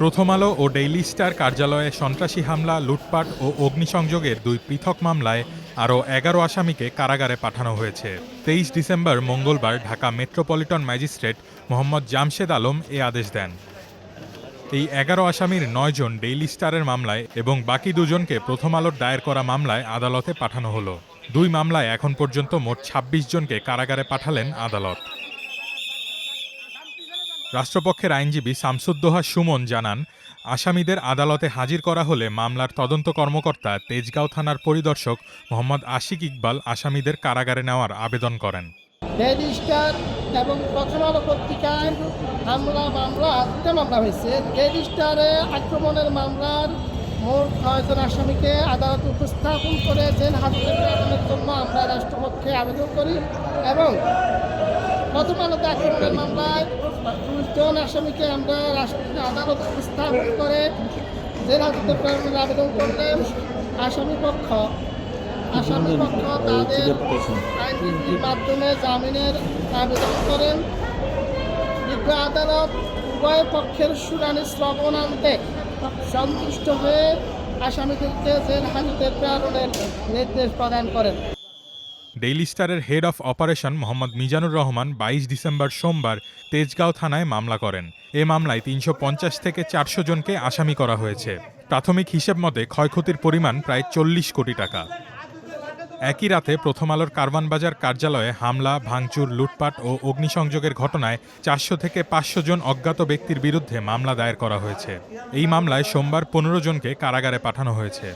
প্রথম আলো ও daily star কার্যালয়ে সন্ত্রাসী হামলা, লুটপাট ও অগ্নিসংযোগের দুই পৃথক মামলায় আরও ১১ আসামিকে কারাগারে পাঠানো হয়েছে। ২৩ ডিসেম্বর মঙ্গলবার ঢাকা মেট্রোপলিটন ম্যাজিস্ট্রেট মোহাম্মদ জামশেদ আলম এ আদেশ দেন। এই ১১ আসামির ৯ জন ডেইলি স্টারের মামলায় এবং বাকি দুজনকে প্রথম আলোর দায়ের করা মামলায় আদালতে পাঠানো হলো। দুই মামলায় এখন পর্যন্ত মোট ২৬ জনকে কারাগারে পাঠালেন আদালত। রাষ্ট্রপক্ষের আইনজীবী শামসুদ্দোহা সুমন জানান, আসামিদের আদালতে হাজির করা হলে মামলার তদন্ত কর্মকর্তা তেজগাঁও থানার পরিদর্শক মোহাম্মদ আশিক ইকবাল আসামিদের কারাগারে নেওয়ার আবেদন করেন। ডেইলি স্টার এবং প্রথম আলো পত্রিকায় মামলা হয়েছে। ডেইলি স্টারে আক্রমণের মামলার মোট ৯ জন আসামিকে আদালতে উপস্থাপন করে জেল হাজতে প্রেরণের জন্য আমরা রাষ্ট্রপক্ষে আবেদন করি এবং প্রথম আলোতে আক্রমণের মামলায় ২০ জন আসামিকে আমরা আদালতে উপস্থাপন করে জেল হাজতে প্রেরণের আবেদন করলেন। আসামি পক্ষ তাদের আইনজীবীর মাধ্যমে জামিনের আবেদন করেন। বিজ্ঞ আদালত উভয় পক্ষের শুনানি শ্রবণান্তে সন্তুষ্ট হয়ে আসামিদেরকে জেল হাজতে প্রেরণের নির্দেশ প্রদান করেন। ডেইলি স্টারের head of operation Mohammad Mizanur Rahman ২২ December সোমবার তেজগাঁও থানায় মামলা করেন। এ মামলায় ৩৫০ থেকে ৪০০ জনকে আসামি করা হয়েছে। প্রাথমিক হিসেব মতে ক্ষয়ক্ষতির পরিমাণ প্রায় ৪০ কোটি টাকা। একই রাতে প্রথম আলোর কারওয়ানবাজার কার্যালয়ে হামলা, ভাঙচুর, লুটপাট ও অগ্নিসংযোগের ঘটনায় ৪০০ থেকে ৫০০ জন অজ্ঞাত ব্যক্তির বিরুদ্ধে মামলা দায়ের করা হয়েছে। এই মামলায় সোমবার ১৫ জনকে কারাগারে পাঠানো হয়েছে।